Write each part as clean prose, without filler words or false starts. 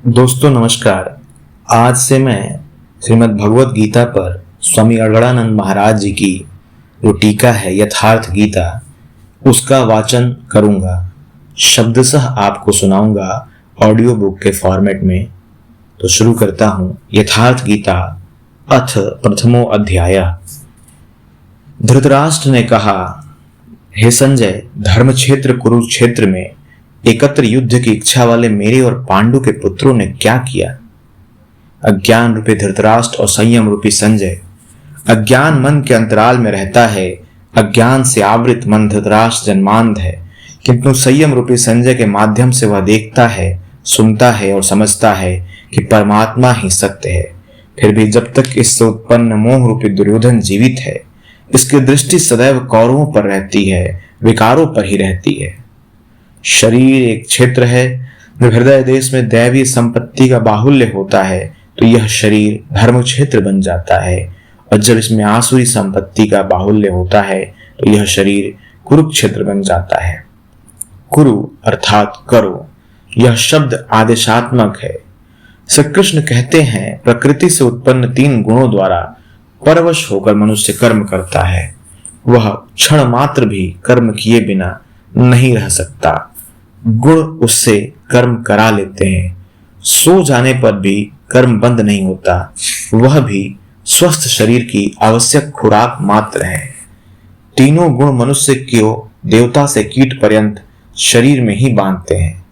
दोस्तों नमस्कार। आज से मैं श्रीमद् भगवत गीता पर स्वामी अड़गड़ानंद महाराज जी की जो टीका है यथार्थ गीता, उसका वाचन करूंगा। शब्दशः आपको सुनाऊंगा ऑडियो बुक के फॉर्मेट में। तो शुरू करता हूं। यथार्थ गीता अथ प्रथमो अध्याय। धृतराष्ट्र ने कहा, हे संजय, धर्म क्षेत्र कुरुक्षेत्र में एकत्र युद्ध की इच्छा वाले मेरे और पांडु के पुत्रों ने क्या किया? अज्ञान रूपी धृतराष्ट्र और संयम रूपी संजय। अज्ञान मन के अंतराल में रहता है, अज्ञान से आवृत मन धृतराष्ट्र जन्मांध है, किंतु संयम रूपी संजय के माध्यम से वह देखता है, सुनता है और समझता है कि परमात्मा ही सत्य है। फिर भी जब तक इससे उत्पन्न मोह रूपी दुर्योधन जीवित है, इसकी दृष्टि सदैव कौरवों पर रहती है, विकारों पर ही रहती है। शरीर एक क्षेत्र है। जब हृदय देश में दैवीय संपत्ति का बाहुल्य होता है तो यह शरीर धर्म क्षेत्र बन जाता है, और जब इसमें आसुरी संपत्ति का बाहुल्य होता है तो यह शरीर कुरुक्षेत्र बन जाता है। कुरु अर्थात करो, यह शब्द आदेशात्मक है। श्री कृष्ण कहते हैं, प्रकृति से उत्पन्न 3 गुणों द्वारा परवश होकर मनुष्य कर्म करता है। वह क्षण मात्र भी कर्म किए बिना नहीं रह सकता। गुण उससे कर्म करा लेते हैं। सो जाने पर भी कर्म बंद नहीं होता। वह भी स्वस्थ शरीर की आवश्यक खुराक मात्र है। तीनों गुण मनुष्य को देवता से कीट पर्यंत शरीर में ही बांधते हैं।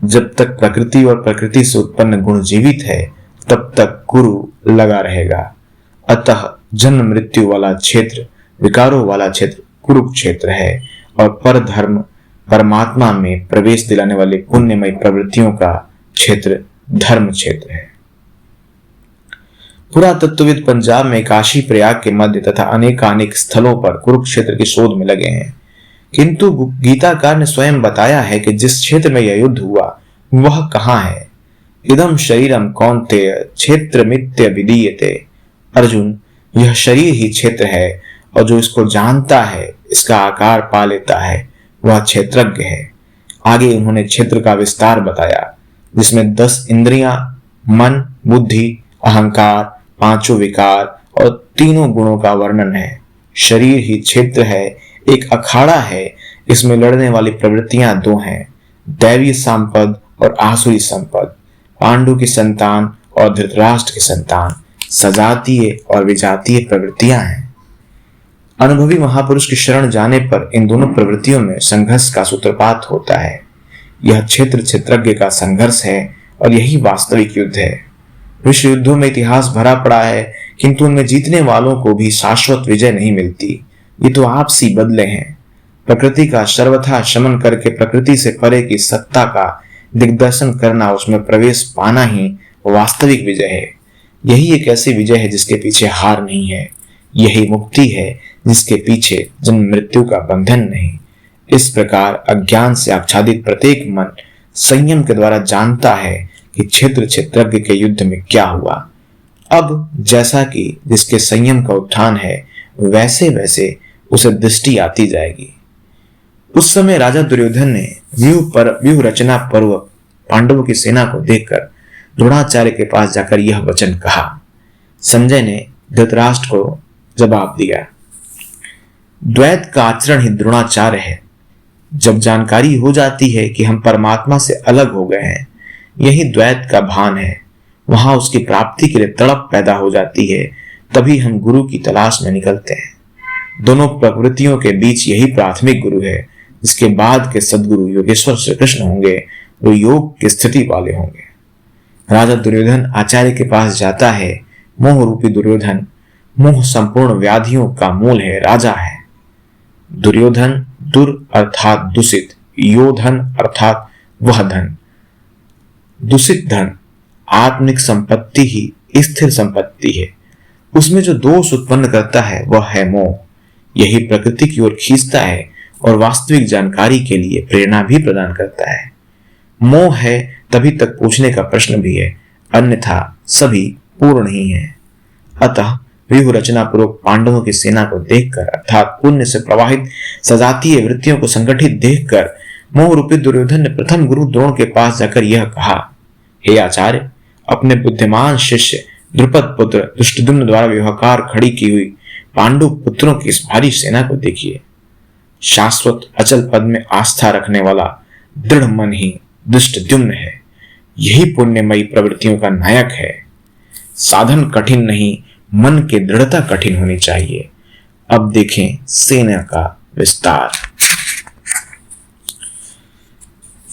जब तक प्रकृति और प्रकृति से उत्पन्न गुण जीवित है, तब तक कुरु लगा रहेगा। अतः जन्म मृत्यु वाला क्षेत्र, विकारों वाला क्षेत्र कुरुक्षेत्र है, और पर धर्म परमात्मा में प्रवेश दिलाने वाले पुण्यमय प्रवृत्तियों का क्षेत्र धर्म क्षेत्र है। पुरातत्वविद पंजाब में काशी प्रयाग के मध्य तथा अनेकानेक स्थलों पर कुरुक्षेत्र की शोध में लगे हैं, किंतु गीताकार ने स्वयं बताया है कि जिस क्षेत्र में यह युद्ध हुआ वह कहाँ है। इदम शरीरम कौन्तेय क्षेत्रमित्य विदीयते। अर्जुन, यह शरीर ही क्षेत्र है, और जो इसको जानता है, इसका आकार पा लेता है, वह क्षेत्रज्ञ है। आगे उन्होंने क्षेत्र का विस्तार बताया, जिसमें 10 इंद्रियां, मन, बुद्धि, अहंकार, 5 विकार और 3 गुणों का वर्णन है। शरीर ही क्षेत्र है, एक अखाड़ा है। इसमें लड़ने वाली प्रवृत्तियां 2 हैं, दैवीय संपद और आसुरी संपद। पांडु की संतान और धृतराष्ट्र की संतान सजातीय और विजातीय प्रवृत्तियां हैं। अनुभवी महापुरुष की शरण जाने पर इन दोनों प्रवृत्तियों में संघर्ष का सूत्रपात होता है। यह क्षेत्र क्षेत्रज्ञ का संघर्ष है, और यही वास्तविक युद्ध है। विश्व युद्धों में इतिहास भरा पड़ा है, किंतु उनमें जीतने वालों को भी शाश्वत विजय नहीं मिलती। ये तो आपसी बदले हैं। प्रकृति का सर्वथा शमन करके प्रकृति से परे की सत्ता का दिग्दर्शन करना, उसमें प्रवेश पाना ही वास्तविक विजय है। यही एक ऐसी विजय है जिसके पीछे हार नहीं है। यही मुक्ति है जिसके पीछे जन्म मृत्यु का बंधन नहीं। इस प्रकार अज्ञान से आच्छादित प्रत्येक मन संयम के द्वारा जानता है कि क्षेत्र क्षेत्रज्ञ के युद्ध में क्या हुआ। अब जैसा कि जिसके संयम का उत्थान है, वैसे वैसे उसे दृष्टि आती जाएगी। उस समय राजा दुर्योधन ने व्यूह रचना पूर्वक पांडवों की सेना को देखकर द्रोणाचार्य के पास जाकर यह वचन कहा। संजय ने धृतराष्ट्र को जवाब दिया, द्वैत का आचरण ही द्रोणाचार्य है। जब जानकारी हो जाती है कि हम परमात्मा से अलग हो गए हैं, यही द्वैत का भान है, वहां उसकी प्राप्ति के लिए तड़प पैदा हो जाती है, तभी हम गुरु की तलाश में निकलते हैं। दोनों प्रवृत्तियों के बीच यही प्राथमिक गुरु है। इसके बाद के सदगुरु योगेश्वर श्री कृष्ण होंगे, वो योग की स्थिति वाले होंगे। राजा दुर्योधन आचार्य के पास जाता है। मोह रूपी दुर्योधन मोह संपूर्ण व्याधियों का मूल है, राजा है। दुर्योधन दुर अर्थात दूषित, योधन अर्थात वह धन। दूषित धन आत्मिक संपत्ति ही स्थिर संपत्ति है। उसमें जो दोष उत्पन्न करता है वह है मोह। यही प्रकृति की ओर खींचता है और वास्तविक जानकारी के लिए प्रेरणा भी प्रदान करता है। मोह है तभी तक पूछने का प्रश्न भी है, अन्यथा सभी पूर्ण ही है। अतः व्यूह रचना पूर्वक पांडवों की सेना को देखकर, अर्थात पुण्य से प्रवाहित सजातीय वृत्तियों को संगठित देखकर, मोह रूपी दुर्योधन ने प्रथम गुरु द्रोण के पास जाकर यह कहा, हे आचार्य, अपने बुद्धिमान शिष्य द्रुपद पुत्र धृष्टद्युम्न द्वारा व्यवहार खड़ी की हुई पांडु पुत्रों की इस भारी सेना को देखिए। शाश्वत अचल पद में आस्था रखने वाला दृढ़ मन ही धृष्टद्युम्न है। यही पुण्यमयी प्रवृत्तियों का नायक है। साधन कठिन नहीं, मन की दृढ़ता कठिन होनी चाहिए। अब देखें सेना का विस्तार।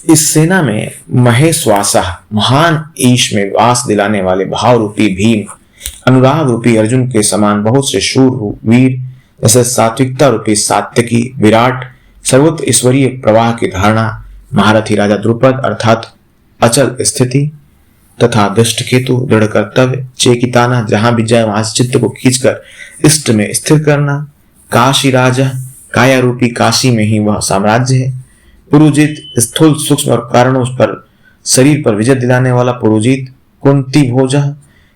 इस सेना में महेश्वासा महान ईश में वास दिलाने वाले भाव रूपी भीम, अनुराग रूपी अर्जुन के समान बहुत से शूर वीर, जैसे सात्विकता रूपी सात्यकी विराट, सर्वत्र ईश्वरीय प्रवाह की धारणा महारथी राजा द्रुपद अर्थात अचल स्थिति, तथा दृष्टकेतु दृढ़ कर्तव्य, चेकिताना जहां भी जाए वहां चित्त को खींचकर इष्ट में स्थिर करना, काशी राजा काया रूपी काशी में ही वह साम्राज्य है, पुरुजित स्थूल सूक्ष्म और कारणों पर शरीर पर विजय दिलाने वाला पुरुजित, कुंती भोजा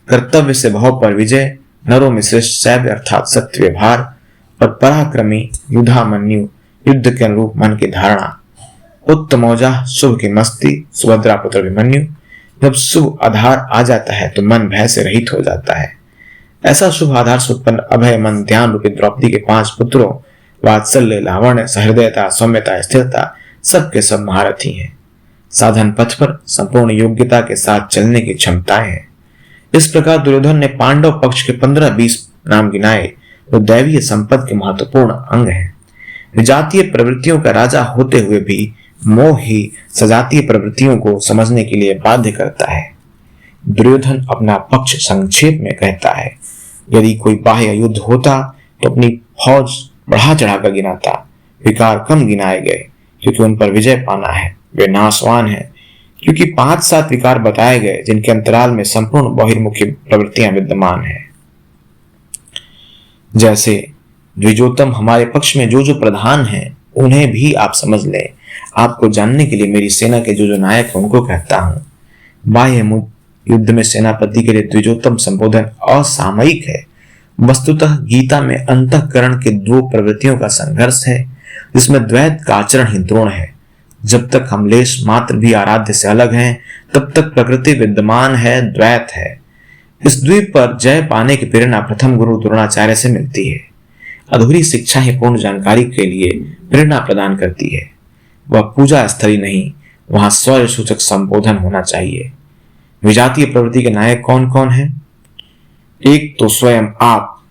कर्तव्य से भाव पर विजय, नरों में श्रेष्ठ शैव्य अर्थात सत्य व्यवहार, और पराक्रमी युद्धामन्यु युद्ध के अनुरूप मन की धारणा, उत्तमौजा शुभ की मस्ती, सुभद्रा पुत्र अभिमन्यु। जब शुभ आधार आ जाता है तो मन भय से रहित हो जाता है। ऐसा शुभ आधार से उत्पन्न अभय मन ध्यान रूपी द्रौपदी के 5 पुत्रों वात्सल्य, लावण्य, सहृदयता, सौम्यता, स्थिरता सबके सब महारथी हैं। साधन पथ पर संपूर्ण योग्यता के साथ चलने की क्षमताएं हैं। इस प्रकार दुर्योधन ने पांडव पक्ष के 15-20 नाम गिनाए जो दैवीय संपद के महत्वपूर्ण अंग हैं। विजातीय प्रवृत्तियों का राजा होते हुए भी मोह ही सजातीय प्रवृत्तियों को समझने के लिए बाध्य करता है। दुर्योधन अपना पक्ष संक्षेप में कहता है, यदि कोई बाह्य युद्ध होता तो अपनी फौज बढ़ा चढ़ाकर गिनाता। विकार कम गिनाए गए क्योंकि उन पर विजय पाना है। वे नाशवान हैं क्योंकि 5-7 विकार बताए गए जिनके अंतराल में संपूर्ण बहिर्मुखी प्रवृत्तियां विद्यमान हैं। जैसे द्विजोत्तम हमारे पक्ष में जो प्रधान हैं उन्हें भी आप समझ लें। आपको जानने के लिए मेरी सेना के जो नायक हैं उनको कहता हूं। बाह्य युद्ध में सेनापति के लिए द्विजोत्तम संबोधन असामयिक है। वस्तुतः गीता में अंतःकरण के 2 प्रवृत्तियों का संघर्ष है जिसमें द्वैत का आचरण ही द्रोण है। जब तक हम लेश मात्र भी आराध्य से अलग हैं तब तक प्रकृति विद्यमान है, द्वैत है। इस द्वीप पर जय पाने की प्रेरणा प्रथम गुरु द्रोणाचार्य से मिलती है। अधूरी शिक्षा ही पूर्ण जानकारी के लिए प्रेरणा प्रदान करती है। वह पूजा स्थली नहीं, वहां स्वर्ण सूचक संबोधन होना चाहिए। विजातीय प्रवृत्ति के नायक कौन कौन हैं? एक तो स्वयं आप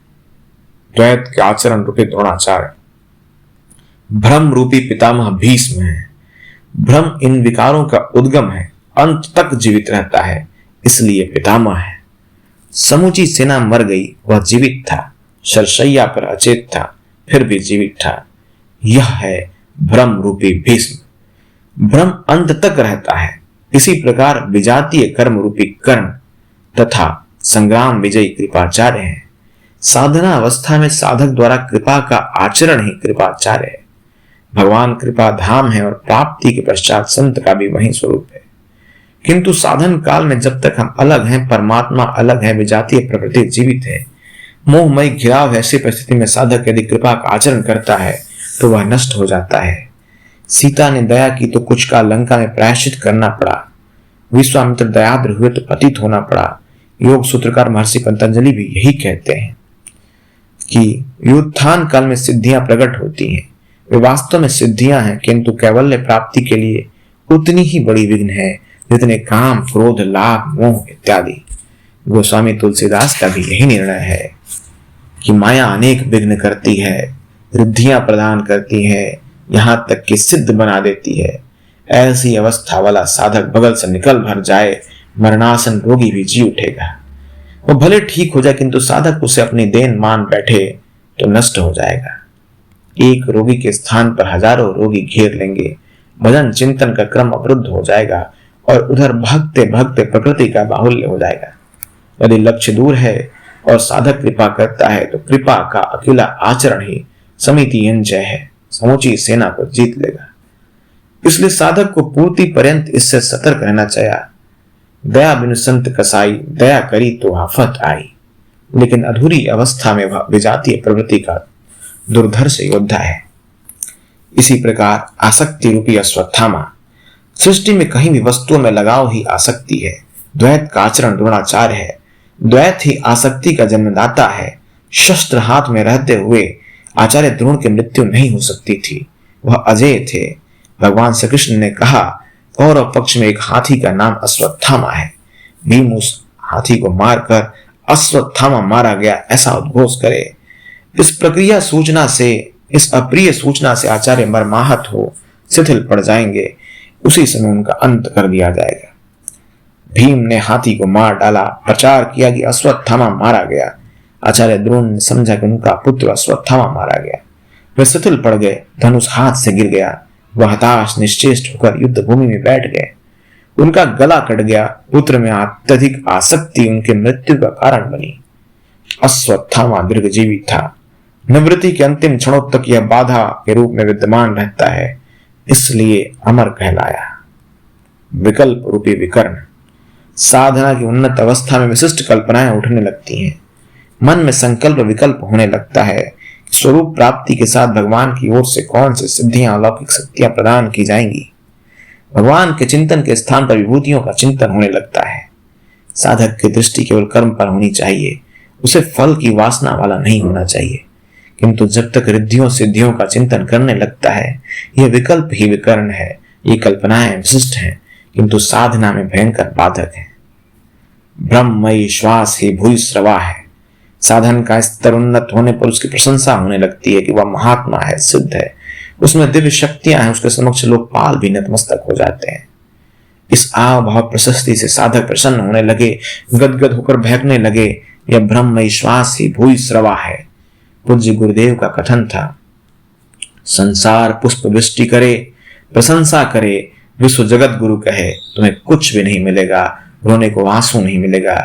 द्वैत के आचरण रूपी द्रोणाचार्य, भ्रम रूपी पितामह भीष्म है। भ्रम इन विकारों का उद्गम है, अंत तक जीवित रहता है, इसलिए पितामह है। समूची सेना मर गई, वह जीवित था, शरशैया पर अचेत था, फिर भी जीवित था। यह है भ्रम रूपी भीष्म। भ्रम अंत तक रहता है। इसी प्रकार विजातीय कर्म रूपी कर्ण तथा संग्राम विजयी कृपाचार्य है। साधना अवस्था में साधक द्वारा कृपा का आचरण ही कृपाचार्य है। भगवान कृपा धाम है और प्राप्ति के पश्चात संत का भी वही स्वरूप है। किंतु साधन काल में जब तक हम अलग हैं, परमात्मा अलग है, विजातीय प्रकृति जीवित है। मोहमय घिराव ऐसी परिस्थिति में साधक यदि कृपा का आचरण करता है तो वह नष्ट हो जाता है। सीता ने दया की तो कुछ काल लंका में प्रायश्चित करना पड़ा। विश्वामित्र दयाद्र हुए तो पतित होना पड़ा। योग सूत्रकार महर्षि पतंजलि भी यही कहते हैं कि युत्थान काल में सिद्धियां प्रकट होती हैं। वे वास्तव में सिद्धियां हैं, किंतु कैवल्य प्राप्ति के लिए उतनी ही बड़ी विघ्न है जितने काम, क्रोध, लाभ, मोह इत्यादि। गोस्वामी तुलसीदास का भी यही निर्णय है कि माया अनेक विघ्न करती है, रिद्धियां प्रदान करती है, यहां तक कि सिद्ध बना देती है। ऐसी अवस्था वाला साधक बगल से निकल भर जाए, मरणासन रोगी भी जी उठेगा। वो भले ठीक हो जाए, किंतु साधक उसे अपनी देन मान बैठे तो नष्ट हो जाएगा। एक रोगी के स्थान पर हजारों रोगी घेर लेंगे। भजन चिंतन का क्रम अवरुद्ध हो जाएगा और उधर भगते भगते प्रकृति का बाहुल्य हो जाएगा। यदि लक्ष्य दूर है और साधक कृपा करता है तो कृपा का अकेला आचरण ही समिति जय है, समूची सेना को जीत लेगा। इसलिए साधक को पूर्ति पर्यंत इससे सतर्क रहना चाहिए। दया बिनु संत कसाई, दया करी तो आफत आई। लेकिन अधूरी अवस्था में वह विजातीय प्रवृत्ति का दुर्धर्ष योद्धा है। इसी प्रकार आसक्ति रूपी अश्वत्थामा, सृष्टि में कहीं भी वस्तुओं में लगाव ही आसक्ति है। द्वैत का आचरण द्रोणाचार्य है। द्वैत ही आसक्ति का जन्मदाता है। शस्त्र हाथ में रहते हुए आचार्य द्रोण की मृत्यु नहीं हो सकती थी। वह अजय थे। भगवान श्री कृष्ण ने कहा, कौरव पक्ष में एक हाथी का नाम अश्वत्थामा है। भीम उस हाथी को मारकर अश्वत्थामा मारा गया ऐसा उद्घोष करे। इस अप्रिय सूचना से आचार्य मर्माहत हो शिथिल पड़ जाएंगे। उसी समय उनका अंत कर दिया जाएगा। भीम ने हाथी को मार डाला। प्रचार किया कि अश्वत्थामा मारा गया। आचार्य द्रोण ने समझा कि उनका पुत्र अश्वत्थामा मारा गया। वे शिथिल पड़ गए। धनुष हाथ से गिर गया। वह हताश निश्चेष्ट होकर युद्ध भूमि में बैठ गए। उनका गला कट गया। पुत्र में अत्यधिक आसक्ति उनकी मृत्यु का कारण बनी। अश्वत्थामा दीर्घजीवी था। निवृत्ति के अंतिम क्षणों तक यह बाधा के रूप में विद्यमान रहता है, इसलिए अमर कहलाया। विकल्प रूपी विकर्ण। साधना की उन्नत अवस्था में विशिष्ट कल्पनाएं उठने लगती हैं। मन में संकल्प विकल्प होने लगता है। स्वरूप प्राप्ति के साथ भगवान की ओर से कौन सी सिद्धियां अलौकिक शक्तियां प्रदान की जाएंगी। भगवान के चिंतन के स्थान पर विभूतियों का चिंतन होने लगता है। साधक की दृष्टि केवल कर्म पर होनी चाहिए। उसे फल की वासना वाला नहीं होना चाहिए। किंतु जब तक रिद्धियों सिद्धियों का चिंतन करने लगता है, यह विकल्प ही विकर्ण है। ये कल्पनाएं विशिष्ट हैं, किंतु साधना में भयंकर बाधक है। ब्रह्ममयी श्वास ही भूयस्रवा है। साधन का स्तर उन्नत होने पर उसकी प्रशंसा होने लगती है कि वह महात्मा है, सिद्ध है, उसमें दिव्य शक्तियां हैं। उसके समक्ष लोकपाल भी नतमस्तक हो जाते हैं। इस आव भाव प्रशस्ति से साधक प्रसन्न होने लगे, गदगद होकर बहकने लगे। यह ब्रह्ममयी श्वास ही भूयस्रवा है। पूज्य गुरुदेव का कथन था, संसार पुष्प वृष्टि करे, प्रशंसा करे, विश्व जगत गुरु कहे, तुम्हें कुछ भी नहीं मिलेगा, रोने को आंसू नहीं मिलेगा।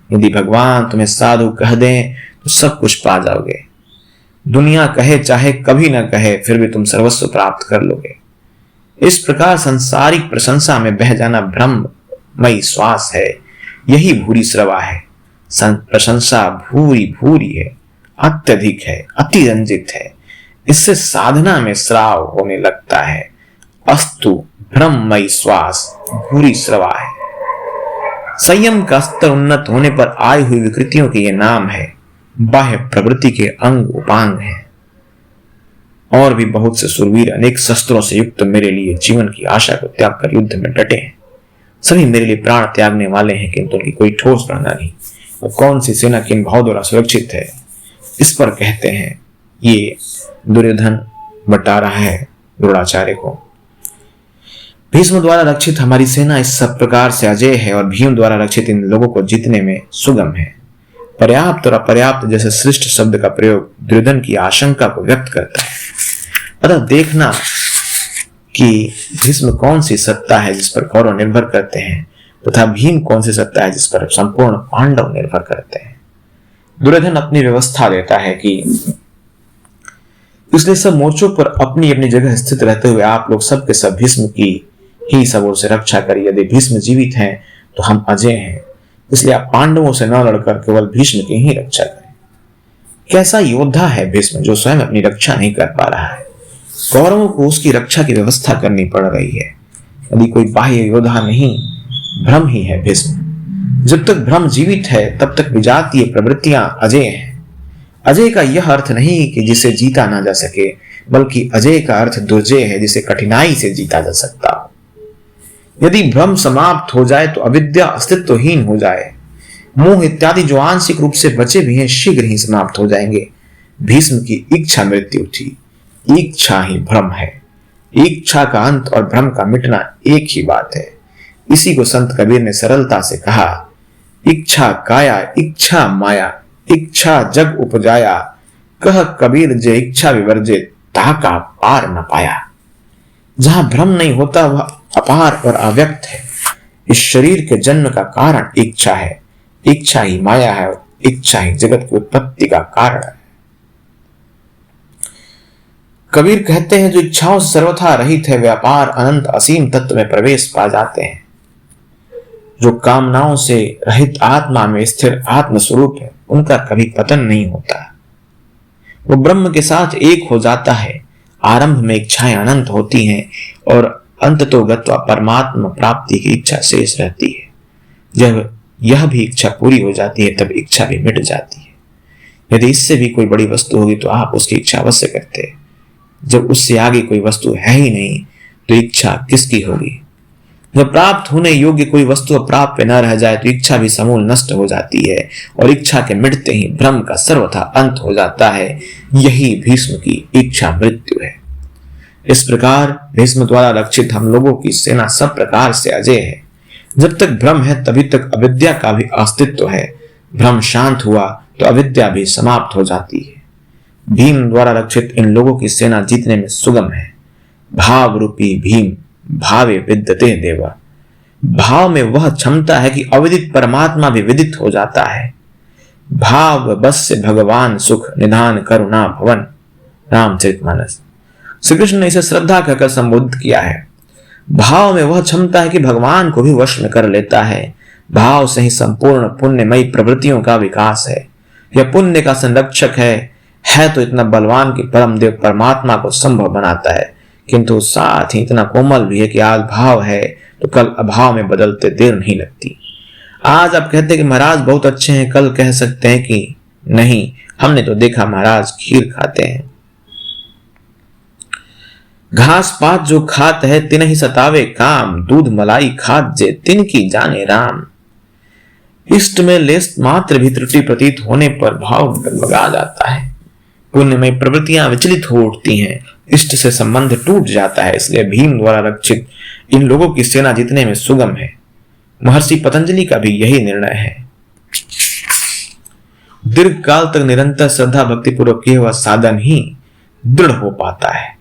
यदि भगवान तुम्हें साधु कह दें तो सब कुछ पा जाओगे। दुनिया कहे चाहे कभी ना कहे, फिर भी तुम सर्वस्व प्राप्त कर लोगे। इस प्रकार संसारिक प्रशंसा में बह जाना ब्रह्ममयी श्वास है। यही भूरी स्रवा है। प्रशंसा भूरी भूरी है, अत्यधिक है, अतिरंजित है। इससे साधना में श्राव होने लगता है। अस्तु ब्रह्ममयी श्वास भूरी स्रवा है। संयम का स्तर उन्नत होने पर आई हुई विकृतियों के ये नाम है। बाह्य प्रवृत्ति के अंग उपांग हैं। और भी बहुत से सुरवीर अनेक शस्त्रों से युक्त मेरे लिए जीवन की आशा को त्याग कर युद्ध में डटे हैं। सभी मेरे लिए प्राण त्यागने वाले हैं, किंतु उनकी कोई ठोस प्रेरणा नहीं। वो कौन सी सेना किन भाव द्वारा सुरक्षित है, इस पर कहते हैं ये दुर्योधन बता रहा है द्रोणाचार्य को। भीष्म द्वारा रक्षित हमारी सेना इस सब प्रकार से अजय है और भीम द्वारा रक्षित इन लोगों को जीतने में सुगम है। पर्याप्त और अपर्याप्त जैसे श्रेष्ठ शब्द का प्रयोग दुर्योधन की आशंका को व्यक्त करता है। अतः देखना कि भीष्म कौन सी सत्ता है जिस पर कौरव निर्भर करते हैं, तथा भीम कौन सी सत्ता है जिस पर संपूर्ण पांडव निर्भर करते हैं। दुर्योधन अपनी व्यवस्था देता है कि इसलिए सब मोर्चों पर अपनी अपनी जगह स्थित रहते हुए आप लोग सब के सब भीष्म की ही सब ओर से रक्षा करिए। यदि भीष्म जीवित हैं तो हम अजय हैं, इसलिए आप पांडवों से न लड़कर केवल भीष्म की ही रक्षा करें। कैसा योद्धा है भीष्म जो स्वयं अपनी रक्षा नहीं कर पा रहा है। कौरवों को उसकी रक्षा की व्यवस्था करनी पड़ रही है। यदि कोई बाह्य योद्धा नहीं, भ्रम ही है भीष्म। जब तक भ्रम जीवित है तब तक विजातीय प्रवृत्तियां अजय हैं। अजय का यह अर्थ नहीं कि जिसे जीता ना जा सके, बल्कि अजय का अर्थ दुर्जय है, जिसे कठिनाई से जीता जा सकता हो। यदि भ्रम समाप्त हो जाए तो अविद्या अस्तित्वहीन हो जाए। मोह इत्यादि जो आंशिक रूप से बचे भी हैं शीघ्र ही समाप्त हो जाएंगे। भीष्म की इच्छा मृत्यु थी। इच्छा ही भ्रम है। इच्छा का अंत और भ्रम का मिटना एक ही बात है। इसी को संत कबीर ने सरलता से कहा, इच्छा काया इच्छा माया, इच्छा जग उपजाया, कह कबीर जे इच्छा विवर्जे ताका पार न पाया। जहां भ्रम नहीं होता वह अपार और अव्यक्त है। इस शरीर के जन्म का कारण इच्छा है। इच्छा ही माया है और इच्छा ही जगत की उत्पत्ति का कारण है। कबीर कहते हैं जो इच्छाओं से सर्वथा रहित है वे अपार अनंत असीम तत्व में प्रवेश पा जाते हैं। जो कामनाओं से रहित आत्मा में स्थिर आत्म स्वरूप है उनका कभी पतन नहीं होता। वो ब्रह्म के साथ एक हो जाता है। आरंभ में इच्छाएं अनंत होती हैं और अंततोगत्वा परमात्मा प्राप्ति की इच्छा शेष रहती है। जब यह भी इच्छा पूरी हो जाती है तब इच्छा भी मिट जाती है। यदि इससे भी कोई बड़ी वस्तु होगी तो आप उसकी इच्छा अवश्य करते हैं। जब उससे आगे कोई वस्तु है ही नहीं तो इच्छा किसकी होगी। जब प्राप्त होने योग्य कोई वस्तु अप्राप्य न रह जाए तो इच्छा भी समूल नष्ट हो जाती है और इच्छा के मिटते ही भ्रम का सर्वथा अंत हो जाता है। यही भीष्म की इच्छा मृत्यु है। इस प्रकार भीष्म द्वारा रक्षित हम लोगों की सेना सब प्रकार से अजय है। जब तक भ्रम है तभी तक अविद्या का भी अस्तित्व है। भ्रम शांत हुआ तो अविद्या भी समाप्त हो जाती है। भीम द्वारा रक्षित इन लोगों की सेना जीतने में सुगम है। भाव रूपी भीम भावे विद्यते देवा। भाव में वह क्षमता है कि अविदित परमात्मा भी विदित हो जाता है। भाव बस से भगवान सुख निधान करुणा भवन। रामचरितमानस। श्री कृष्ण ने इसे श्रद्धा कहकर संबोधित किया है। भाव में वह क्षमता है कि भगवान को भी वश में कर लेता है। भाव से ही संपूर्ण पुण्यमयी प्रवृत्तियों का विकास है। यह पुण्य का संरक्षक है तो इतना बलवान कि परम देव परमात्मा को संभव बनाता है, किंतु साथ ही इतना कोमल भी है कि आज भाव है तो कल अभाव में बदलते देर नहीं लगती। आज आप कहते हैं कि महाराज बहुत अच्छे हैं, कल कह सकते हैं कि नहीं, हमने तो देखा महाराज खीर खाते हैं। घास पात जो खात है तिन ही सतावे काम। दूध मलाई खात जे तिन की जाने राम। इष्ट में लेस मात्र भी त्रुटि प्रतीत होने पर भाव डगमगा जाता है। पुण्य में प्रवृत्तियां विचलित हो उठती हैं। इष्ट से संबंध टूट जाता है। इसलिए भीम द्वारा रक्षित इन लोगों की सेना जीतने में सुगम है। महर्षि पतंजलि का भी यही निर्णय है। दीर्घ काल तक निरंतर श्रद्धा भक्ति पूर्वक किया हुआ साधन ही दृढ़ हो पाता है।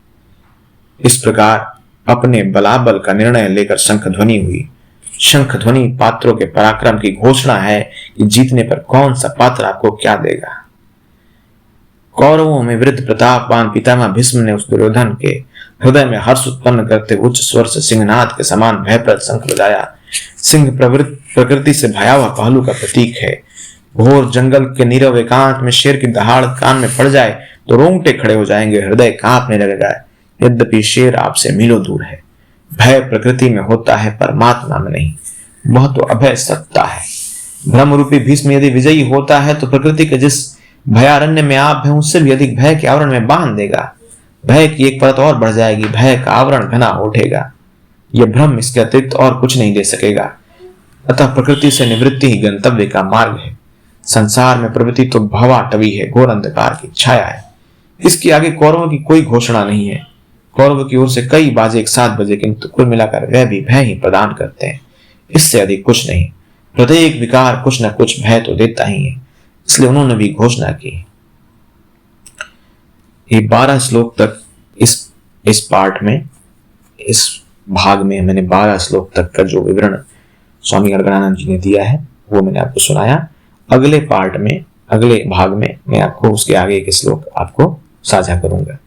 इस प्रकार अपने बलाबल का निर्णय लेकर शंख ध्वनि हुई। शंख ध्वनि पात्रों के पराक्रम की घोषणा है कि जीतने पर कौन सा पात्र आपको क्या देगा। कौरवों में वृद्ध प्रतापवान पितामह भीष्म ने उस दुर्योधन के हृदय में हर्ष उत्पन्न करते उच्च स्वर से सिंहनाद के समान भयप्रद शंख बजाया। सिंह प्रकृति से भयावह पहलू का प्रतीक है। घोर जंगल के नीरव एकांत में शेर की दहाड़ कान में पड़ जाए तो रोंगटे खड़े हो जाएंगे, हृदय कांपने लगेगा। यद्यपि शेर आपसे मीलों दूर है। भय प्रकृति में होता है, परमात्मा में नहीं। वह तो अभय सत्ता है। भ्रम रूपी भीष्म यदि विजयी होता है तो प्रकृति के जिस भयारण्य में आप हैं उससे भी अधिक भय के आवरण में बांध देगा। भय की एक परत और बढ़ जाएगी। भय का आवरण घना उठेगा। यह भ्रम इसके अतिरिक्त और कुछ नहीं दे सकेगा। अतः प्रकृति से निवृत्ति ही गंतव्य का मार्ग है। संसार में प्रवृत्ति तो भवाटवी है, घोर अंधकार की छाया है। इसके आगे कौरवों की कोई घोषणा नहीं है। कौरव की ओर से कई बाजे एक साथ बजे, किंतु कुल मिलाकर वह भी भय ही प्रदान करते हैं, इससे अधिक कुछ नहीं। प्रत्येक विकार कुछ न कुछ भय तो देता ही है, इसलिए उन्होंने भी घोषणा की। ये 12 श्लोक तक इस पार्ट में, इस भाग में मैंने 12 श्लोक तक का जो विवरण स्वामी गणगणानंद जी ने दिया है वो मैंने आपको सुनाया। अगले पार्ट में, अगले भाग में मैं आपको उसके आगे के श्लोक आपको साझा करूंगा।